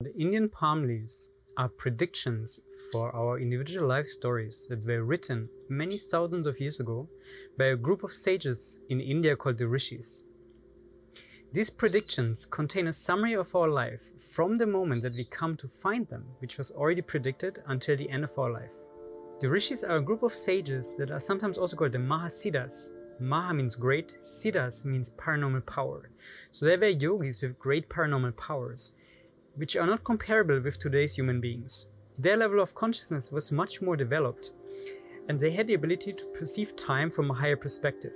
The Indian palm leaves are predictions for our individual life stories that were written many thousands of years ago by a group of sages in India called the Rishis. These predictions contain a summary of our life from the moment that we come to find them, which was already predicted, until the end of our life. The Rishis are a group of sages that are sometimes also called the Mahasiddhas. Maha means great, Siddhas means paranormal power. So they were yogis with great paranormal powers, which are not comparable with today's human beings. Their level of consciousness was much more developed, and they had the ability to perceive time from a higher perspective.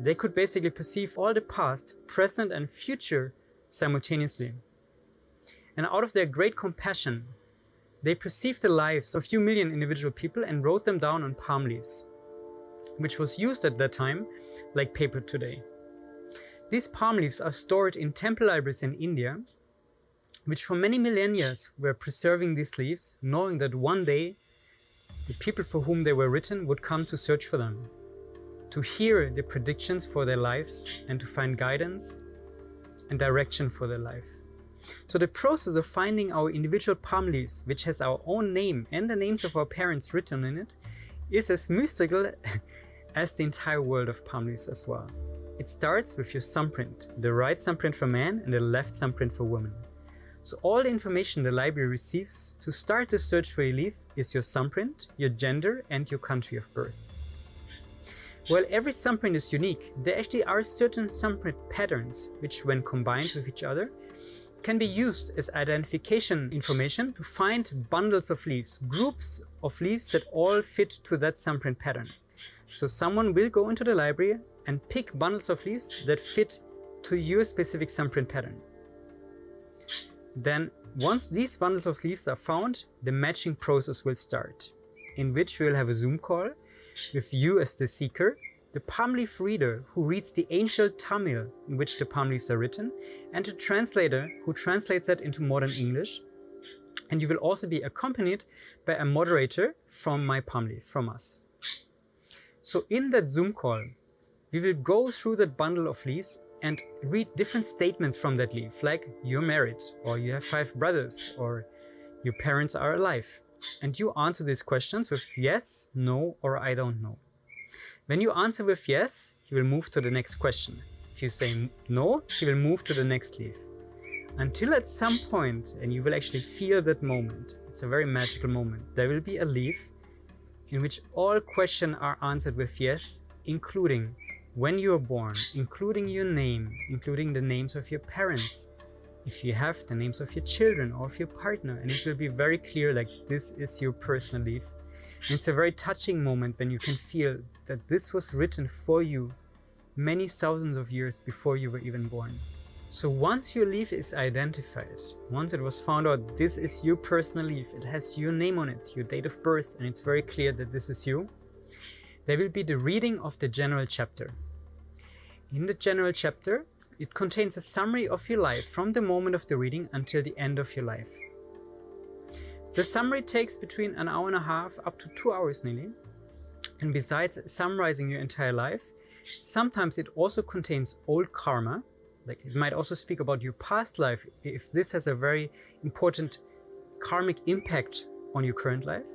They could basically perceive all the past, present, and future simultaneously. And out of their great compassion, they perceived the lives of a few million individual people and wrote them down on palm leaves, which was used at that time like paper today. These palm leaves are stored in temple libraries in India, which for many millennia were preserving these leaves, knowing that one day the people for whom they were written would come to search for them, to hear the predictions for their lives and to find guidance and direction for their life. So the process of finding our individual palm leaves, which has our own name and the names of our parents written in it, is as mystical as the entire world of palm leaves as well. It starts with your thumbprint, the right thumbprint for man and the left thumbprint for woman. So all the information the library receives to start the search for your leaf is your thumbprint, your gender, and your country of birth. While every thumbprint is unique, there actually are certain thumbprint patterns which, when combined with each other, can be used as identification information to find bundles of leaves, groups of leaves that all fit to that thumbprint pattern. So someone will go into the library and pick bundles of leaves that fit to your specific thumbprint pattern. Then, once these bundles of leaves are found, the matching process will start, in which we will have a Zoom call with you as the seeker, the palm leaf reader who reads the ancient Tamil in which the palm leaves are written, and a translator who translates that into modern English. And you will also be accompanied by a moderator from my palm leaf, from us. So in that Zoom call, we will go through that bundle of leaves and read different statements from that leaf, like you're married, or you have 5 brothers, or your parents are alive. And you answer these questions with yes, no, or I don't know. When you answer with yes, he will move to the next question. If you say no, he will move to the next leaf. Until at some point, and you will actually feel that moment, it's a very magical moment, there will be a leaf in which all questions are answered with yes, including when you were born, including your name, including the names of your parents, if you have the names of your children or of your partner, and it will be very clear like this is your personal leaf. And it's a very touching moment when you can feel that this was written for you many thousands of years before you were even born. So once your leaf is identified, once it was found out this is your personal leaf, it has your name on it, your date of birth, and it's very clear that this is you, there will be the reading of the general chapter. In the general chapter, it contains a summary of your life from the moment of the reading until the end of your life. The summary takes between an hour and a half up to 2 hours nearly. And besides summarizing your entire life, sometimes it also contains old karma. Like it might also speak about your past life if this has a very important karmic impact on your current life.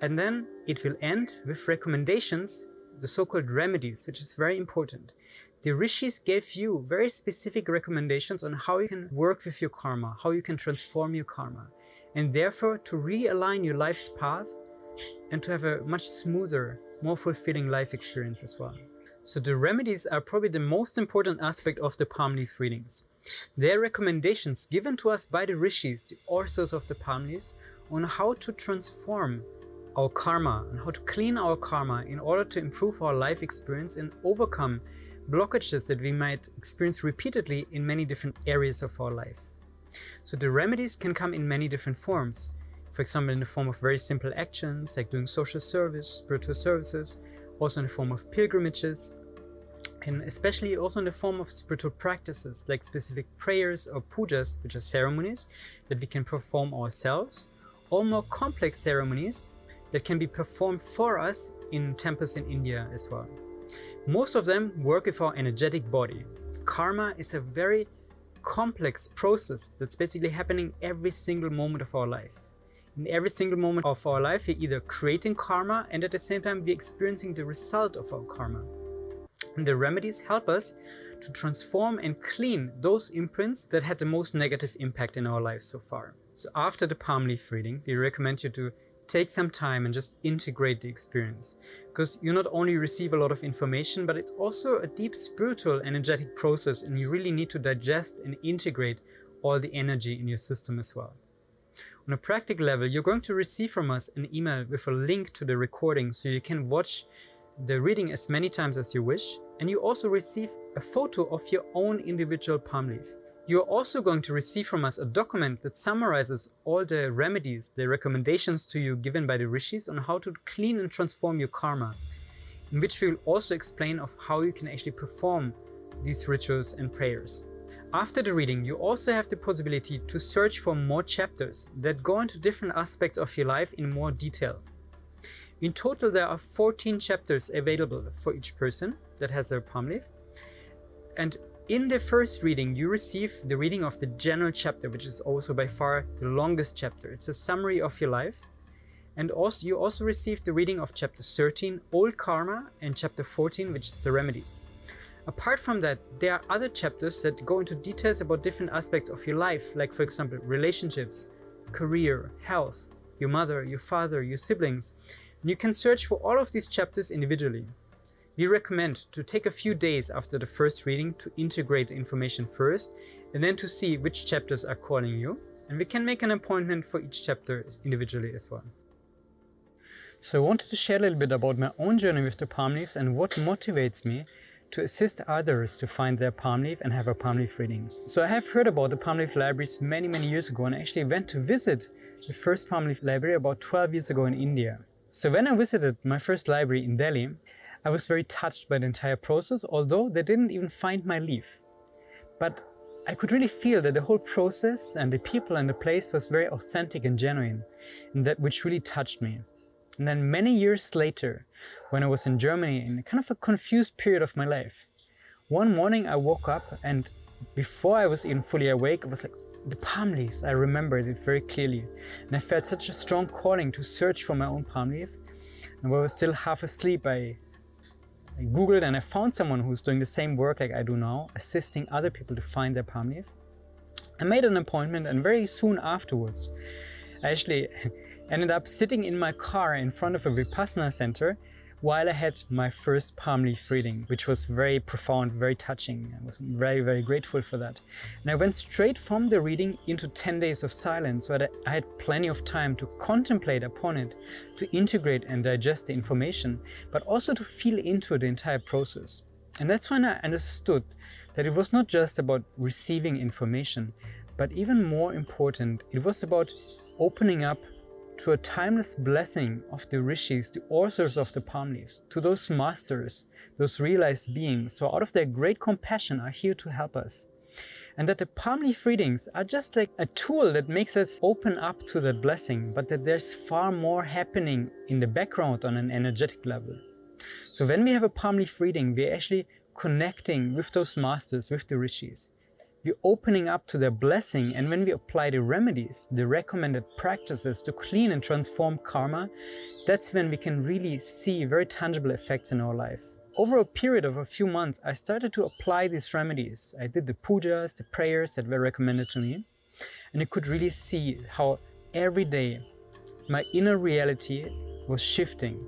And then it will end with recommendations, the so-called remedies, which is very important. The Rishis gave you very specific recommendations on how you can work with your karma, how you can transform your karma, and therefore to realign your life's path and to have a much smoother, more fulfilling life experience as well. So the remedies are probably the most important aspect of the palm leaf readings. They are recommendations given to us by the Rishis, the authors of the palm leaves, on how to transform our karma and how to clean our karma in order to improve our life experience and overcome blockages that we might experience repeatedly in many different areas of our life. So the remedies can come in many different forms. For example, in the form of very simple actions like doing social service, spiritual services, also in the form of pilgrimages, and especially also in the form of spiritual practices like specific prayers or pujas, which are ceremonies that we can perform ourselves, or more complex ceremonies that can be performed for us in temples in India as well. Most of them work with our energetic body. Karma is a very complex process that's basically happening every single moment of our life. In every single moment of our life, we're either creating karma and at the same time we're experiencing the result of our karma. And the remedies help us to transform and clean those imprints that had the most negative impact in our lives so far. So after the palm leaf reading, we recommend you to take some time and just integrate the experience, because you not only receive a lot of information, but it's also a deep spiritual energetic process, and you really need to digest and integrate all the energy in your system as well. On a practical level, you're going to receive from us an email with a link to the recording so you can watch the reading as many times as you wish, and you also receive a photo of your own individual palm leaf. You're also going to receive from us a document that summarizes all the remedies, the recommendations to you given by the Rishis on how to clean and transform your karma, in which we will also explain of how you can actually perform these rituals and prayers. After the reading, you also have the possibility to search for more chapters that go into different aspects of your life in more detail. In total, there are 14 chapters available for each person that has their palm leaf. And in the first reading, you receive the reading of the general chapter, which is also by far the longest chapter. It's a summary of your life. And also, you also receive the reading of chapter 13, Old Karma, and chapter 14, which is the remedies. Apart from that, there are other chapters that go into details about different aspects of your life, like for example, relationships, career, health, your mother, your father, your siblings. And you can search for all of these chapters individually. We recommend to take a few days after the first reading to integrate the information first, and then to see which chapters are calling you. And we can make an appointment for each chapter individually as well. So I wanted to share a little bit about my own journey with the palm leaves and what motivates me to assist others to find their palm leaf and have a palm leaf reading. So I have heard about the palm leaf libraries many years ago, and I actually went to visit the first palm leaf library about 12 years ago in India. So when I visited my first library in Delhi, I was very touched by the entire process, although they didn't even find my leaf. But I could really feel that the whole process and the people and the place was very authentic and genuine, and that which really touched me. And then many years later, when I was in Germany in kind of a confused period of my life, one morning I woke up, and before I was even fully awake, I was like, the palm leaves, I remembered it very clearly. And I felt such a strong calling to search for my own palm leaf. And while I was still half asleep, I Googled and I found someone who's doing the same work like I do now, assisting other people to find their palm leaf. I made an appointment, and very soon afterwards, I actually ended up sitting in my car in front of a Vipassana center while I had my first palm leaf reading, which was very profound, very touching. I was very grateful for that. And I went straight from the reading into 10 days of silence, where I had plenty of time to contemplate upon it, to integrate and digest the information, but also to feel into the entire process. And that's when I understood that it was not just about receiving information, but even more important, it was about opening up to a timeless blessing of the Rishis, the authors of the palm leaves, to those masters, those realized beings who out of their great compassion are here to help us. And that the palm leaf readings are just like a tool that makes us open up to that blessing, but that there's far more happening in the background on an energetic level. So when we have a palm leaf reading, we're actually connecting with those masters, with the Rishis. We're opening up to their blessing, and when we apply the remedies, the recommended practices to clean and transform karma, that's when we can really see very tangible effects in our life. Over a period of a few months, I started to apply these remedies. I did the pujas, the prayers that were recommended to me, and I could really see how every day my inner reality was shifting.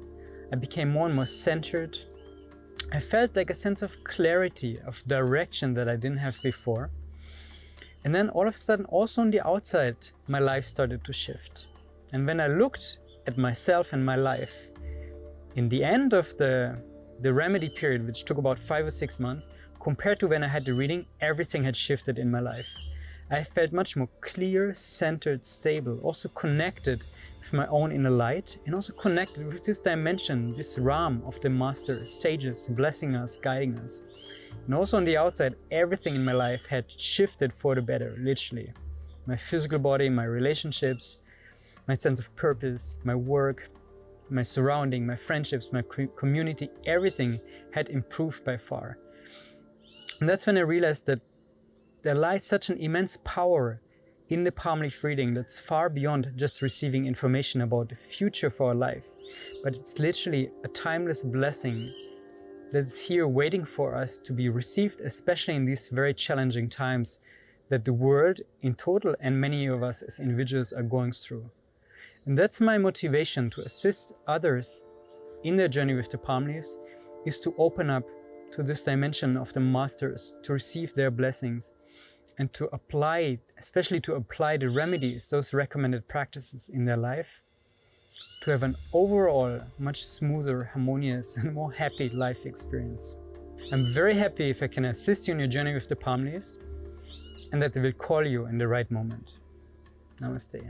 I became more and more centered. I felt like a sense of clarity, of direction that I didn't have before. And then all of a sudden, also on the outside, my life started to shift. And when I looked at myself and my life, in the end of the remedy period, which took about 5 or 6 months, compared to when I had the reading, everything had shifted in my life. I felt much more clear, centered, stable, also connected with my own inner light, and also connected with this dimension, this realm of the masters, sages, blessing us, guiding us. And also on the outside, everything in my life had shifted for the better, literally. My physical body, my relationships, my sense of purpose, my work, my surrounding, my friendships, my community, everything had improved by far. And that's when I realized that there lies such an immense power in the palm leaf reading that's far beyond just receiving information about the future for our life, but it's literally a timeless blessing that's here waiting for us to be received, especially in these very challenging times that the world in total and many of us as individuals are going through. And that's my motivation to assist others in their journey with the palm leaves, is to open up to this dimension of the masters, to receive their blessings, and to apply, especially to apply the remedies, those recommended practices in their life, to have an overall much smoother, harmonious, and more happy life experience. I'm very happy if I can assist you in your journey with the palm leaves, and that they will call you in the right moment. Namaste.